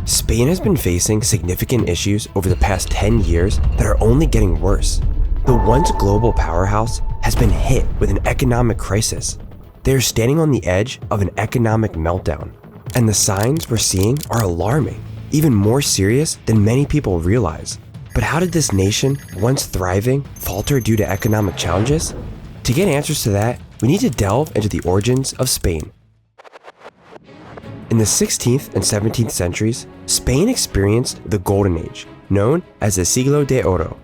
Spain has been facing significant issues over the past 10 years that are only getting worse. The once global powerhouse has been hit with an economic crisis. They are standing on the edge of an economic meltdown, and the signs we're seeing are alarming, even more serious than many people realize. But how did this nation, once thriving, falter due to economic challenges? To get answers to that, we need to delve into the origins of Spain. In the 16th and 17th centuries, Spain experienced the Golden Age, known as the Siglo de Oro.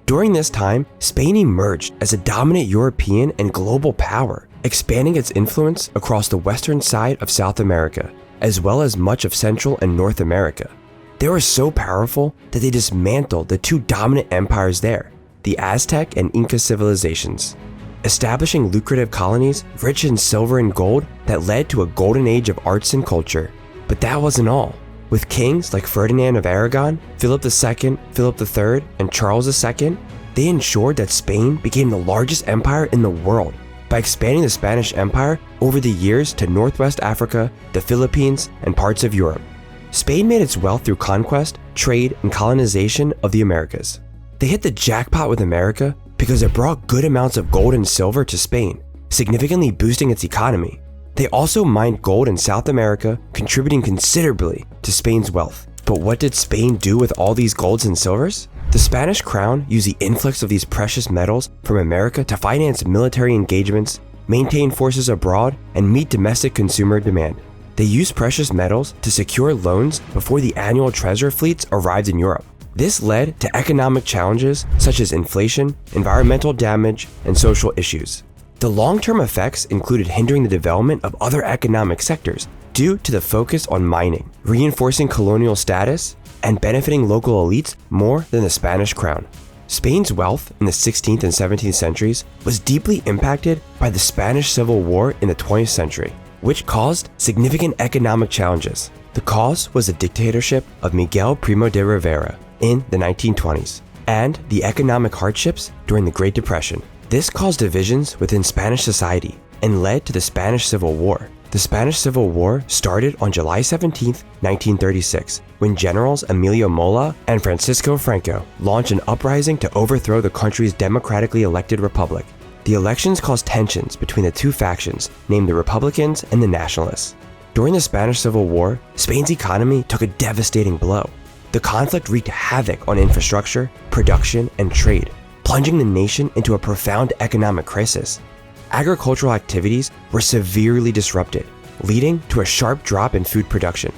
During this time, Spain emerged as a dominant European and global power, expanding its influence across the western side of South America, as well as much of Central and North America. They were so powerful that they dismantled the two dominant empires there, the Aztec and Inca civilizations, establishing lucrative colonies rich in silver and gold that led to a golden age of arts and culture. But that wasn't all. With kings like Ferdinand of Aragon, Philip II, Philip III, and Charles II, they ensured that Spain became the largest empire in the world by expanding the Spanish Empire over the years to Northwest Africa, the Philippines, and parts of Europe. Spain made its wealth through conquest, trade, and colonization of the Americas. They hit the jackpot with America because it brought good amounts of gold and silver to Spain, significantly boosting its economy. They also mined gold in South America, contributing considerably to Spain's wealth. But what did Spain do with all these golds and silvers? The Spanish crown used the influx of these precious metals from America to finance military engagements, maintain forces abroad, and meet domestic consumer demand. They used precious metals to secure loans before the annual treasure fleets arrived in Europe. This led to economic challenges such as inflation, environmental damage, and social issues. The long-term effects included hindering the development of other economic sectors due to the focus on mining, reinforcing colonial status, and benefiting local elites more than the Spanish crown. Spain's wealth in the 16th and 17th centuries was deeply impacted by the Spanish Civil War in the 20th century, which caused significant economic challenges. The cause was the dictatorship of Miguel Primo de Rivera in the 1920s and the economic hardships during the Great Depression. This caused divisions within Spanish society and led to the Spanish Civil War. The Spanish Civil War started on July 17, 1936, when Generals Emilio Mola and Francisco Franco launched an uprising to overthrow the country's democratically elected republic. The elections caused tensions between the two factions, named the Republicans and the Nationalists. During the Spanish Civil War, Spain's economy took a devastating blow. The conflict wreaked havoc on infrastructure, production, and trade, plunging the nation into a profound economic crisis. Agricultural activities were severely disrupted, leading to a sharp drop in food production.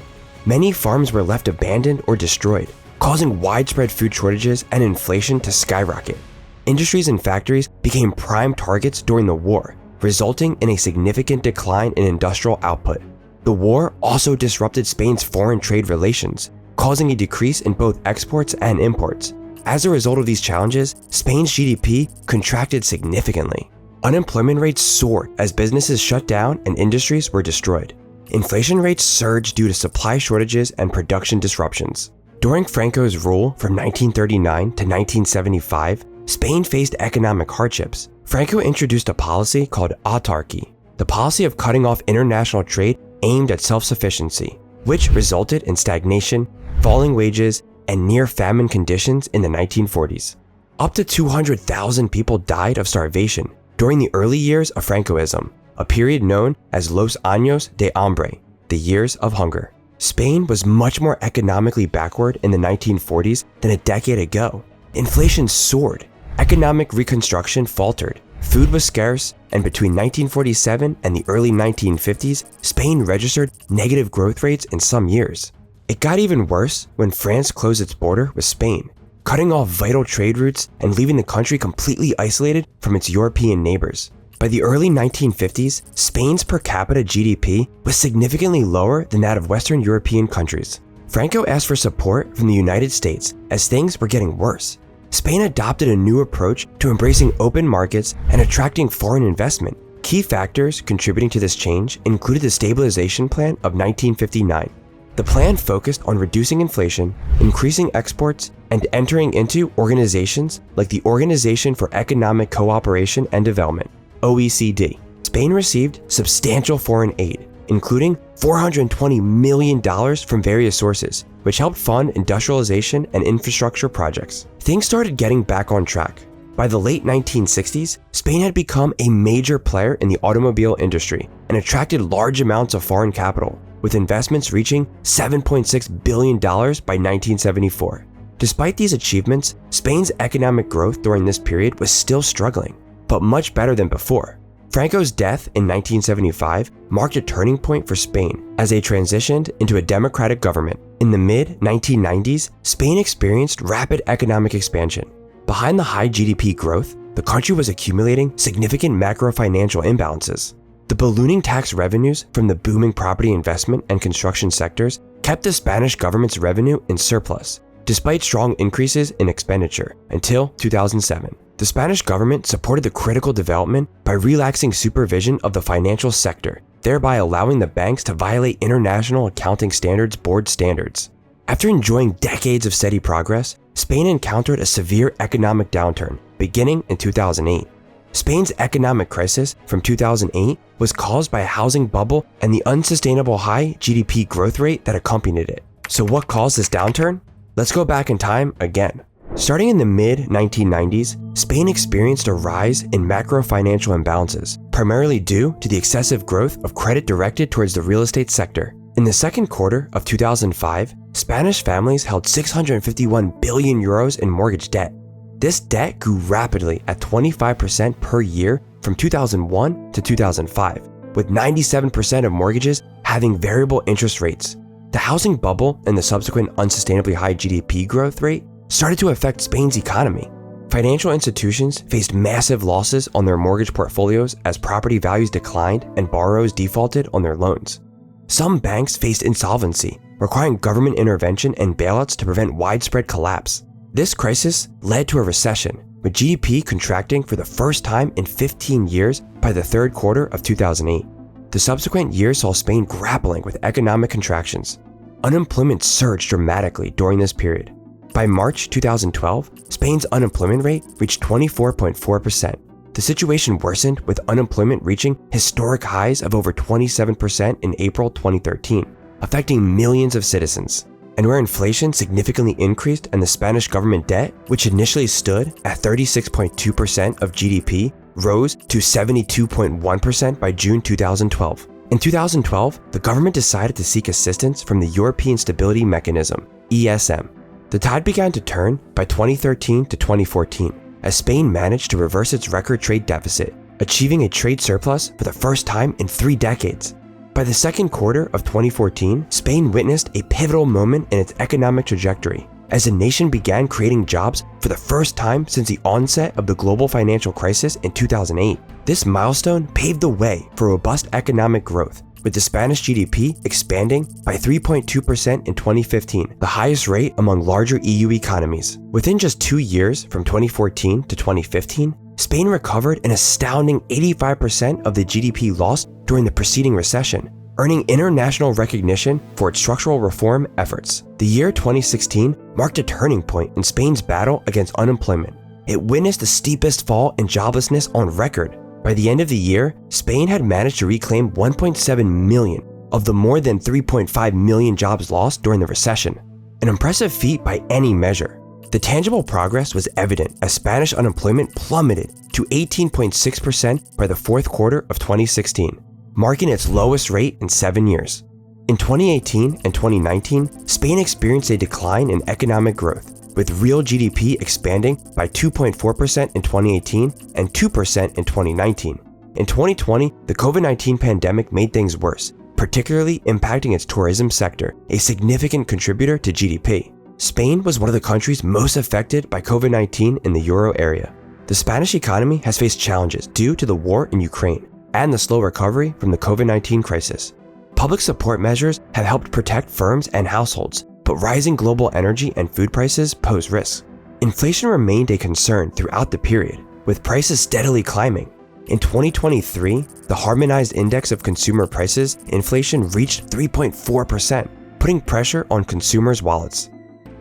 Many farms were left abandoned or destroyed, causing widespread food shortages and inflation to skyrocket. Industries and factories became prime targets during the war, resulting in a significant decline in industrial output. The war also disrupted Spain's foreign trade relations, causing a decrease in both exports and imports. As a result of these challenges, Spain's GDP contracted significantly. Unemployment rates soared as businesses shut down and industries were destroyed. Inflation rates surged due to supply shortages and production disruptions. During Franco's rule from 1939 to 1975, Spain faced economic hardships. Franco introduced a policy called autarky, the policy of cutting off international trade aimed at self-sufficiency, which resulted in stagnation, falling wages, and near-famine conditions in the 1940s. Up to 200,000 people died of starvation during the early years of Francoism, a period known as Los Años de Hambre, the years of hunger. Spain was much more economically backward in the 1940s than a decade ago. Inflation soared, economic reconstruction faltered, food was scarce, and between 1947 and the early 1950s, Spain registered negative growth rates in some years. It got even worse when France closed its border with Spain, cutting off vital trade routes and leaving the country completely isolated from its European neighbors. By the early 1950s, Spain's per capita GDP was significantly lower than that of Western European countries. Franco asked for support from the United States as things were getting worse. Spain adopted a new approach to embracing open markets and attracting foreign investment. Key factors contributing to this change included the Stabilization Plan of 1959. The plan focused on reducing inflation, increasing exports, and entering into organizations like the Organization for Economic Cooperation and Development, OECD. Spain received substantial foreign aid, including $420 million from various sources, which helped fund industrialization and infrastructure projects. Things started getting back on track. By the late 1960s, Spain had become a major player in the automobile industry and attracted large amounts of foreign capital, with investments reaching $7.6 billion by 1974. Despite these achievements, Spain's economic growth during this period was still struggling, but much better than before. Franco's death in 1975 marked a turning point for Spain as they transitioned into a democratic government. In the mid-1990s, Spain experienced rapid economic expansion. Behind the high GDP growth, the country was accumulating significant macro-financial imbalances. The ballooning tax revenues from the booming property investment and construction sectors kept the Spanish government's revenue in surplus, despite strong increases in expenditure, until 2007. The Spanish government supported the critical development by relaxing supervision of the financial sector, thereby allowing the banks to violate International Accounting Standards Board standards. After enjoying decades of steady progress, Spain encountered a severe economic downturn beginning in 2008. Spain's economic crisis from 2008 was caused by a housing bubble and the unsustainable high GDP growth rate that accompanied it. So what caused this downturn? Let's go back in time again. Starting in the mid-1990s, Spain experienced a rise in macro-financial imbalances, primarily due to the excessive growth of credit directed towards the real estate sector. In the second quarter of 2005, Spanish families held 651 billion euros in mortgage debt. This debt grew rapidly at 25% per year from 2001 to 2005, with 97% of mortgages having variable interest rates. The housing bubble and the subsequent unsustainably high GDP growth rate started to affect Spain's economy. Financial institutions faced massive losses on their mortgage portfolios as property values declined and borrowers defaulted on their loans. Some banks faced insolvency, requiring government intervention and bailouts to prevent widespread collapse. This crisis led to a recession, with GDP contracting for the first time in 15 years by the third quarter of 2008. The subsequent year saw Spain grappling with economic contractions. Unemployment surged dramatically during this period. By March 2012, Spain's unemployment rate reached 24.4%. The situation worsened, with unemployment reaching historic highs of over 27% in April 2013, affecting millions of citizens. And where inflation significantly increased and the Spanish government debt, which initially stood at 36.2% of GDP, rose to 72.1% by June 2012. In 2012, the government decided to seek assistance from the European Stability Mechanism, ESM. The tide began to turn by 2013 to 2014, as Spain managed to reverse its record trade deficit, achieving a trade surplus for the first time in 3 decades. By the second quarter of 2014, Spain witnessed a pivotal moment in its economic trajectory, as the nation began creating jobs for the first time since the onset of the global financial crisis in 2008. This milestone paved the way for robust economic growth, with the Spanish GDP expanding by 3.2% in 2015, the highest rate among larger EU economies. Within just 2 years, from 2014 to 2015, Spain recovered an astounding 85% of the GDP lost during the preceding recession, earning international recognition for its structural reform efforts. The year 2016 marked a turning point in Spain's battle against unemployment. It witnessed the steepest fall in joblessness on record. By the end of the year, Spain had managed to reclaim 1.7 million of the more than 3.5 million jobs lost during the recession, an impressive feat by any measure. The tangible progress was evident as Spanish unemployment plummeted to 18.6% by the fourth quarter of 2016, marking its lowest rate in 7 years. In 2018 and 2019, Spain experienced a decline in economic growth, with real GDP expanding by 2.4% in 2018 and 2% in 2019. In 2020, the COVID-19 pandemic made things worse, particularly impacting its tourism sector, a significant contributor to GDP. Spain was one of the countries most affected by COVID-19 in the Euro area. The Spanish economy has faced challenges due to the war in Ukraine and the slow recovery from the COVID-19 crisis. Public support measures have helped protect firms and households, but rising global energy and food prices pose risks. Inflation remained a concern throughout the period, with prices steadily climbing. In 2023, the Harmonized Index of Consumer Prices inflation reached 3.4%, putting pressure on consumers' wallets.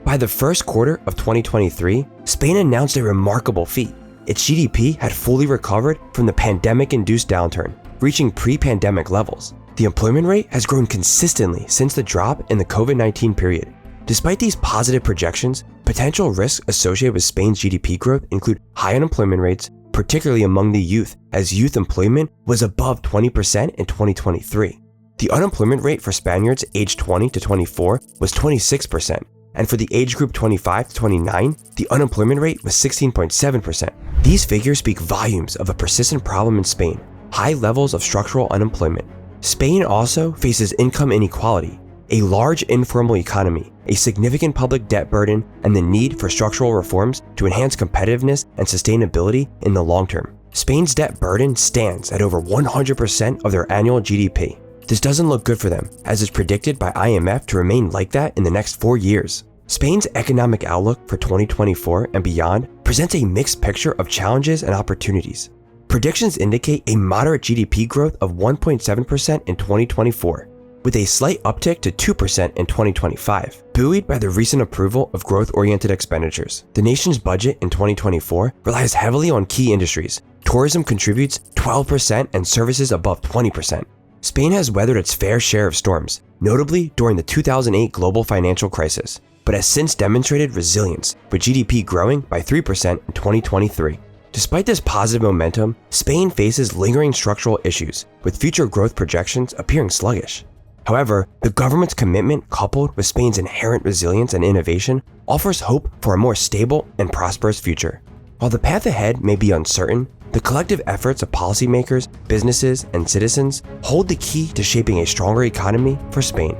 By the first quarter of 2023, Spain announced a remarkable feat. Its GDP had fully recovered from the pandemic-induced downturn, reaching pre-pandemic levels. The employment rate has grown consistently since the drop in the COVID-19 period. Despite these positive projections, potential risks associated with Spain's GDP growth include high unemployment rates, particularly among the youth, as youth employment was above 20% in 2023. The unemployment rate for Spaniards aged 20 to 24 was 26%, and for the age group 25 to 29, the unemployment rate was 16.7%. These figures speak volumes of a persistent problem in Spain: high levels of structural unemployment. Spain also faces income inequality, a large informal economy, a significant public debt burden, and the need for structural reforms to enhance competitiveness and sustainability in the long term. Spain's debt burden stands at over 100% of their annual GDP. This doesn't look good for them, as is predicted by IMF to remain like that in the next 4 years. Spain's economic outlook for 2024 and beyond presents a mixed picture of challenges and opportunities. Predictions indicate a moderate GDP growth of 1.7% in 2024, with a slight uptick to 2% in 2025, buoyed by the recent approval of growth-oriented expenditures. The nation's budget in 2024 relies heavily on key industries. Tourism contributes 12% and services above 20%. Spain has weathered its fair share of storms, notably during the 2008 global financial crisis, but has since demonstrated resilience, with GDP growing by 3% in 2023. Despite this positive momentum, Spain faces lingering structural issues, with future growth projections appearing sluggish. However, the government's commitment, coupled with Spain's inherent resilience and innovation, offers hope for a more stable and prosperous future. While the path ahead may be uncertain, the collective efforts of policymakers, businesses, and citizens hold the key to shaping a stronger economy for Spain.